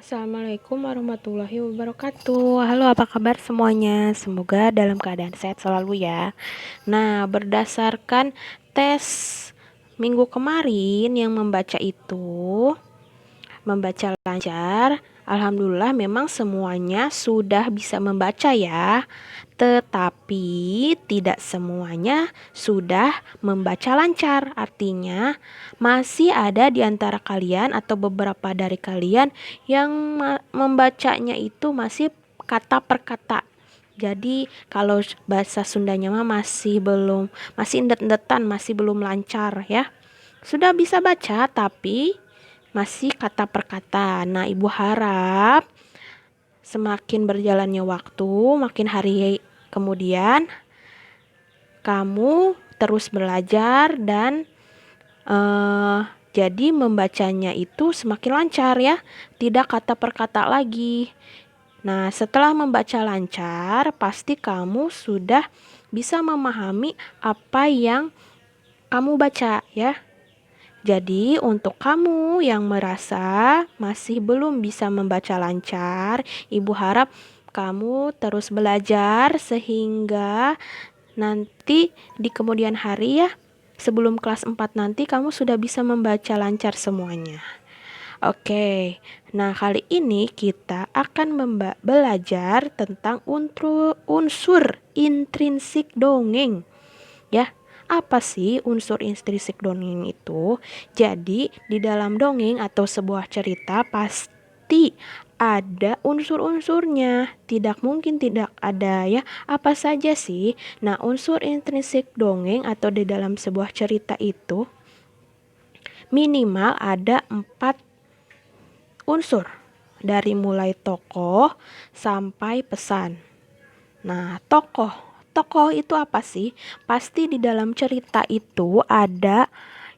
Assalamualaikum warahmatullahi wabarakatuh. Halo, apa kabar semuanya? Semoga dalam keadaan sehat selalu ya. Nah, berdasarkan tes minggu kemarin yang membaca lancar. Alhamdulillah memang semuanya sudah bisa membaca ya. Tetapi tidak semuanya sudah membaca lancar. Artinya masih ada di antara kalian atau beberapa dari kalian yang membacanya itu masih kata per kata. Jadi kalau bahasa Sundanya mah masih indet-indetan, masih belum lancar ya. Sudah bisa baca tapi masih kata per kata. Nah, Ibu harap semakin berjalannya waktu, makin hari kemudian kamu terus belajar dan jadi membacanya itu semakin lancar ya, tidak kata per kata lagi. Nah, setelah membaca lancar, pasti kamu sudah bisa memahami apa yang kamu baca ya. Jadi, untuk kamu yang merasa masih belum bisa membaca lancar, Ibu harap kamu terus belajar sehingga nanti di kemudian hari ya, sebelum kelas 4 nanti kamu sudah bisa membaca lancar semuanya. Oke, nah kali ini kita akan belajar tentang unsur intrinsik dongeng. Ya, apa sih unsur intrinsik dongeng itu? Jadi, di dalam dongeng atau sebuah cerita pasti ada unsur-unsurnya. Tidak mungkin tidak ada ya. Apa saja sih? Nah, unsur intrinsik dongeng atau di dalam sebuah cerita itu minimal ada 4 unsur. Dari mulai tokoh sampai pesan. Nah, tokoh itu apa sih? Pasti di dalam cerita itu ada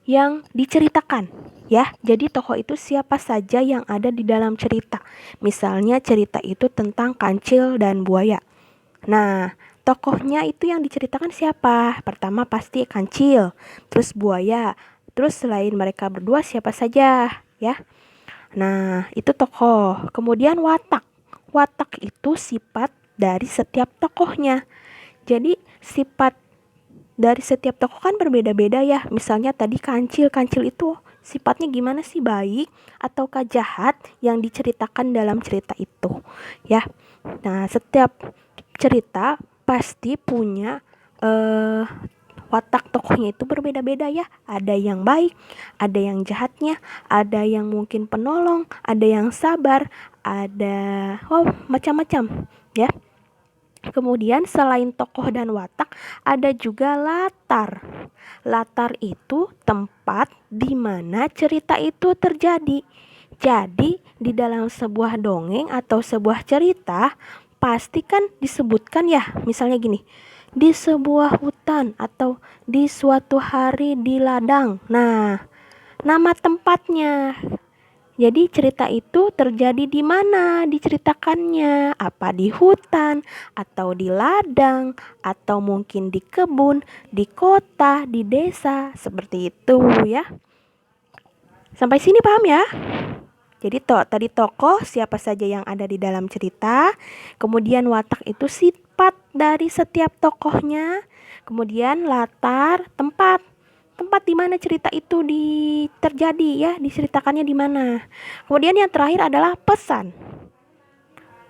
yang diceritakan ya. Jadi tokoh itu siapa saja yang ada di dalam cerita. Misalnya cerita itu tentang kancil dan buaya. Nah, tokohnya itu yang diceritakan siapa? Pertama pasti kancil, terus buaya, terus selain mereka berdua siapa saja ya. Nah, itu tokoh. Kemudian watak. Watak itu sifat dari setiap tokohnya. Jadi sifat dari setiap tokoh kan berbeda-beda ya. Misalnya tadi kancil. Kancil itu sifatnya gimana sih, baik ataukah jahat yang diceritakan dalam cerita itu ya. Nah, setiap cerita pasti punya watak tokohnya itu berbeda-beda ya. Ada yang baik, ada yang jahatnya, ada yang mungkin penolong, ada yang sabar, ada macam-macam ya. Kemudian selain tokoh dan watak, ada juga latar. Latar itu tempat di mana cerita itu terjadi. Jadi, di dalam sebuah dongeng atau sebuah cerita, pasti kan disebutkan ya, misalnya gini, di sebuah hutan atau di suatu hari di ladang. Nah, nama tempatnya. Jadi cerita itu terjadi di mana diceritakannya? Apa di hutan, atau di ladang, atau mungkin di kebun, di kota, di desa, seperti itu ya. Sampai sini paham ya? Jadi tadi tokoh siapa saja yang ada di dalam cerita, kemudian watak itu sifat dari setiap tokohnya, kemudian latar, tempat di mana cerita itu terjadi ya, diceritakannya di mana. Kemudian yang terakhir adalah pesan.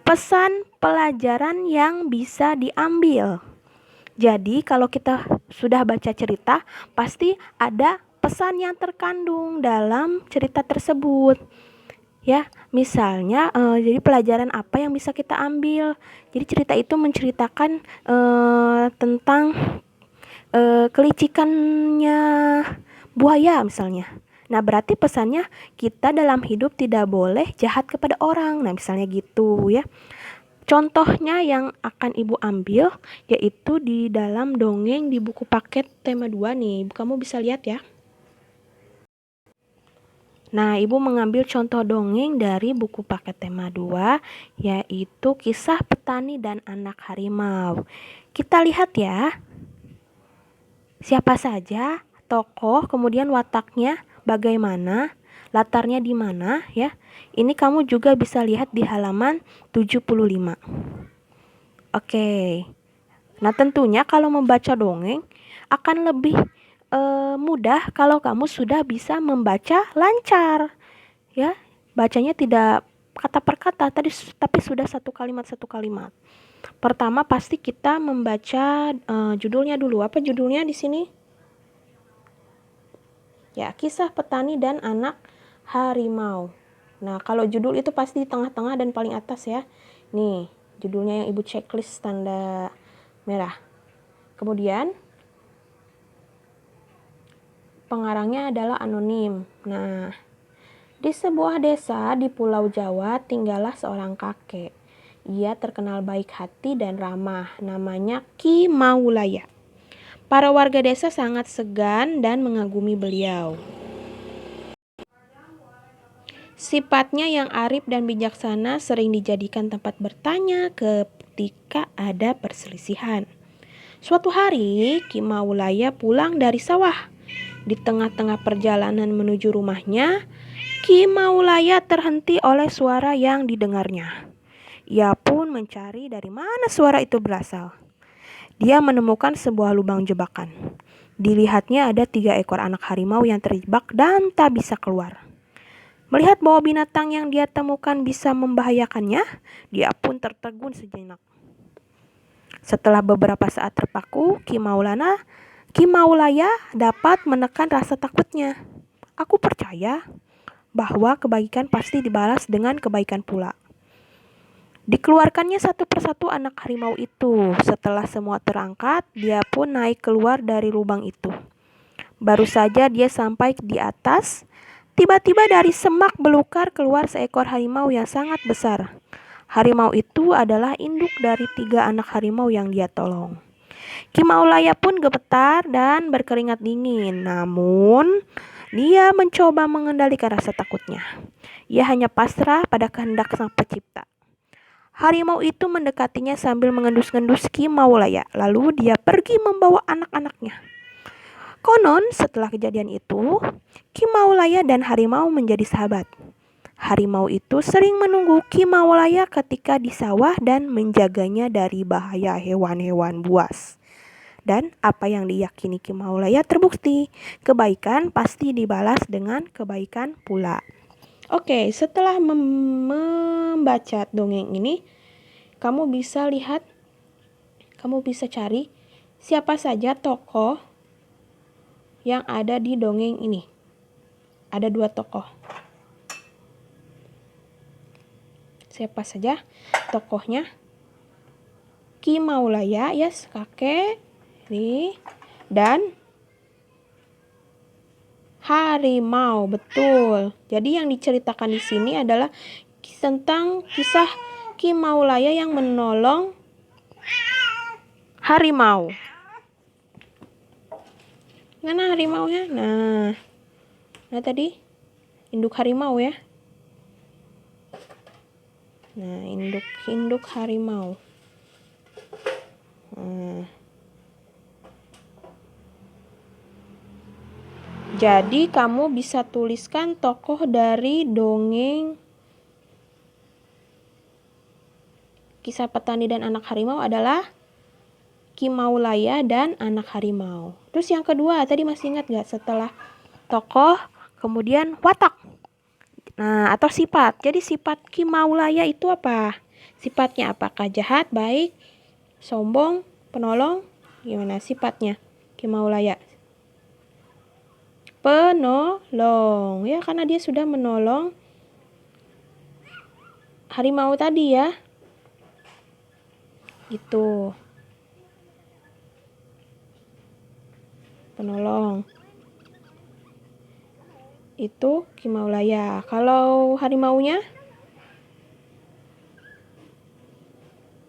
Pesan pelajaran yang bisa diambil. Jadi kalau kita sudah baca cerita, pasti ada pesan yang terkandung dalam cerita tersebut. Ya, misalnya jadi pelajaran apa yang bisa kita ambil. Jadi cerita itu menceritakan tentang kelicikannya buaya misalnya. Nah, berarti pesannya kita dalam hidup tidak boleh jahat kepada orang. Nah, misalnya gitu ya. Contohnya yang akan Ibu ambil yaitu di dalam dongeng di buku paket tema 2 nih. Kamu bisa lihat ya. Nah, Ibu mengambil contoh dongeng dari buku paket tema 2 yaitu Kisah Petani dan Anak Harimau. Kita lihat ya. Siapa saja tokoh, kemudian wataknya bagaimana. latarnya di mana ya. Ini kamu juga bisa lihat di halaman 75. Oke. Nah, tentunya kalau membaca dongeng akan lebih mudah kalau kamu sudah bisa membaca lancar ya. Bacanya tidak kata per kata tadi, tapi sudah satu kalimat. Pertama pasti kita membaca judulnya dulu. Apa judulnya di sini? Ya, Kisah Petani dan Anak Harimau. Nah, kalau judul itu pasti di tengah-tengah dan paling atas ya. Nih, judulnya yang Ibu checklist tanda merah. Kemudian pengarangnya adalah anonim. Nah, di sebuah desa di Pulau Jawa tinggallah seorang kakek. Ia terkenal baik hati dan ramah. Namanya Ki Maulaya. Para warga desa sangat segan dan mengagumi beliau. Sifatnya yang arif dan bijaksana sering dijadikan tempat bertanya ketika ada perselisihan. Suatu hari, Ki Maulaya pulang dari sawah. Di tengah-tengah perjalanan menuju rumahnya, Ki Maulaya terhenti oleh suara yang didengarnya. Ia pun mencari dari mana suara itu berasal. Dia menemukan sebuah lubang jebakan. Dilihatnya ada 3 ekor anak harimau yang terjebak dan tak bisa keluar. Melihat bahwa binatang yang dia temukan bisa membahayakannya, dia pun tertegun sejenak. Setelah beberapa saat terpaku, Ki Maulaya dapat menekan rasa takutnya. Aku percaya bahwa kebaikan pasti dibalas dengan kebaikan pula. Dikeluarkannya satu persatu anak harimau itu. Setelah semua terangkat, dia pun naik keluar dari lubang itu. Baru saja dia sampai di atas, tiba-tiba dari semak belukar keluar seekor harimau yang sangat besar. Harimau itu adalah induk dari 3 anak harimau yang dia tolong. Ki Maulaya pun gemetar dan berkeringat dingin. Namun, dia mencoba mengendalikan rasa takutnya. Ia hanya pasrah pada kehendak Sang Pencipta. Harimau itu mendekatinya sambil mengendus-endus Ki Maulaya. Lalu dia pergi membawa anak-anaknya. Konon setelah kejadian itu, Ki Maulaya dan harimau menjadi sahabat. Harimau itu sering menunggu Ki Maulaya ketika di sawah dan menjaganya dari bahaya hewan-hewan buas. Dan apa yang diyakini Ki Maulaya terbukti. Kebaikan pasti dibalas dengan kebaikan pula. Oke, setelah membaca dongeng ini, kamu bisa cari siapa saja tokoh yang ada di dongeng ini. Ada 2 tokoh. Siapa saja tokohnya? Ki Maulaya, yes, kakek, dan harimau, betul. Jadi yang diceritakan di sini adalah tentang kisah Ki Maulaya yang menolong harimau. Mana harimaunya? Nah tadi induk harimau ya. Nah, induk harimau. Jadi kamu bisa tuliskan tokoh dari dongeng Kisah Petani dan Anak Harimau adalah Ki Maulaya dan anak harimau. Terus yang kedua, tadi masih ingat gak? Setelah tokoh, kemudian watak. Nah, atau sifat. Jadi sifat Ki Maulaya itu apa? Sifatnya apakah jahat, baik, sombong, penolong? Gimana sifatnya Ki Maulaya? Penolong, ya, karena dia sudah menolong harimau tadi ya. Gitu. Penolong. Itu Ki Maulaya. Kalau harimaunya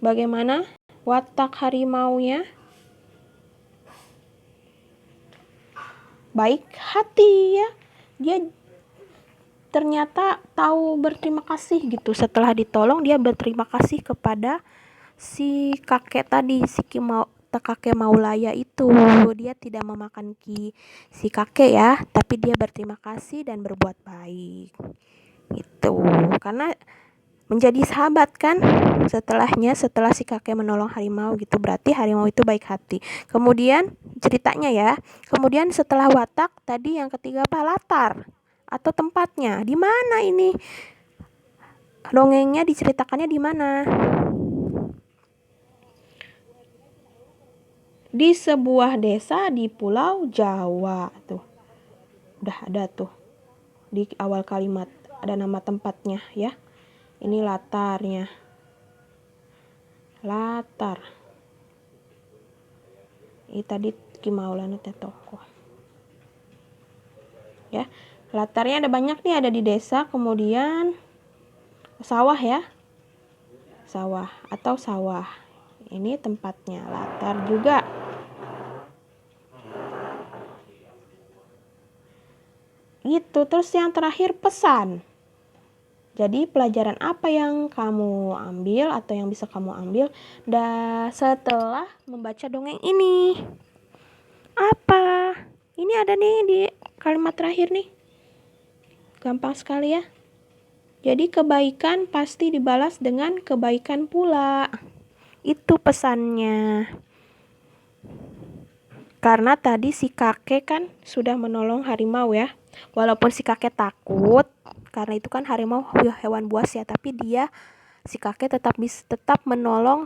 bagaimana watak harimaunya? Baik hati ya. Dia ternyata tahu berterima kasih gitu. Setelah ditolong dia berterima kasih kepada si kakek tadi, si kata kakek Maulaya itu. Dia tidak memakan si kakek ya, tapi dia berterima kasih dan berbuat baik. Itu karena menjadi sahabat kan setelah si kakek menolong harimau gitu, berarti harimau itu baik hati. Kemudian ceritanya ya, kemudian setelah watak tadi yang ketiga apa, latar atau tempatnya di mana ini, dongengnya diceritakannya di mana? Di sebuah desa di Pulau Jawa. Tuh udah ada tuh di awal kalimat ada nama tempatnya ya. Ini latarnya. Latar. Ini tadi Ki Maulana teh tokoh. Ya. Latarnya ada banyak nih, ada di desa, kemudian sawah ya. Sawah atau sawah. Ini tempatnya, latar juga. Gitu. Terus yang terakhir pesan. Jadi pelajaran apa yang kamu ambil atau yang bisa kamu ambil setelah membaca dongeng ini? Apa? Ini ada nih di kalimat terakhir nih. Gampang sekali ya. Jadi kebaikan pasti dibalas dengan kebaikan pula. Itu pesannya. Karena tadi si kakek kan sudah menolong harimau ya. Walaupun si kakek takut, karena itu kan harimau hewan buas ya, tapi si kakek tetap menolong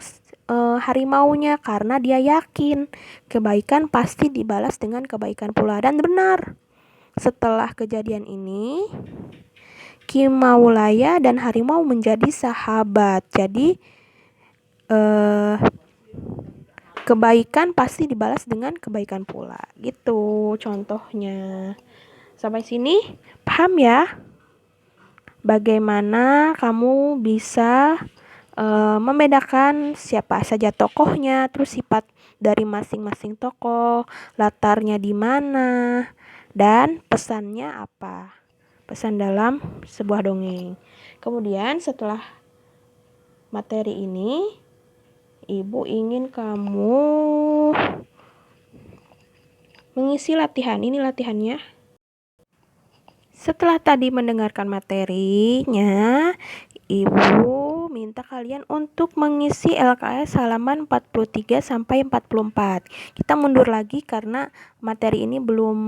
harimaunya karena dia yakin kebaikan pasti dibalas dengan kebaikan pula. Dan benar, setelah kejadian ini Ki Maulaya dan harimau menjadi sahabat. Jadi kebaikan pasti dibalas dengan kebaikan pula. Gitu contohnya. Sampai sini paham ya? Bagaimana kamu bisa membedakan siapa saja tokohnya, terus sifat dari masing-masing tokoh, latarnya di mana, dan pesannya apa. Pesan dalam sebuah dongeng. Kemudian setelah materi ini, Ibu ingin kamu mengisi latihan. Ini latihannya. Setelah tadi mendengarkan materinya, Ibu minta kalian untuk mengisi LKS halaman 43 sampai 44. Kita mundur lagi karena materi ini belum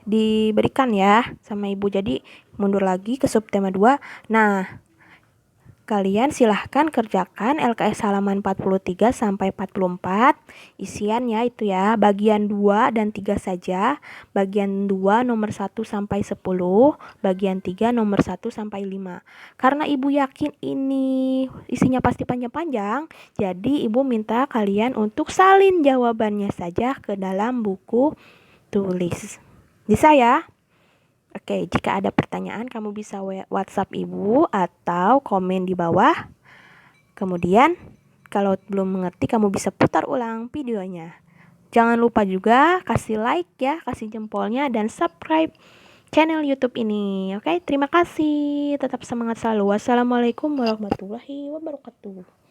diberikan ya sama Ibu. Jadi mundur lagi ke subtema 2. Nah, kalian silahkan kerjakan LKS halaman 43 sampai 44. Isiannya itu ya, bagian 2 dan 3 saja. Bagian 2 nomor 1 sampai 10, bagian 3 nomor 1 sampai 5. Karena Ibu yakin ini isinya pasti panjang-panjang, jadi Ibu minta kalian untuk salin jawabannya saja ke dalam buku tulis. Bisa ya? Oke, jika ada pertanyaan kamu bisa WhatsApp Ibu atau komen di bawah. Kemudian kalau belum mengerti kamu bisa putar ulang videonya. Jangan lupa juga kasih like ya, kasih jempolnya dan subscribe channel YouTube ini. Oke, terima kasih. Tetap semangat selalu. Wassalamualaikum warahmatullahi wabarakatuh.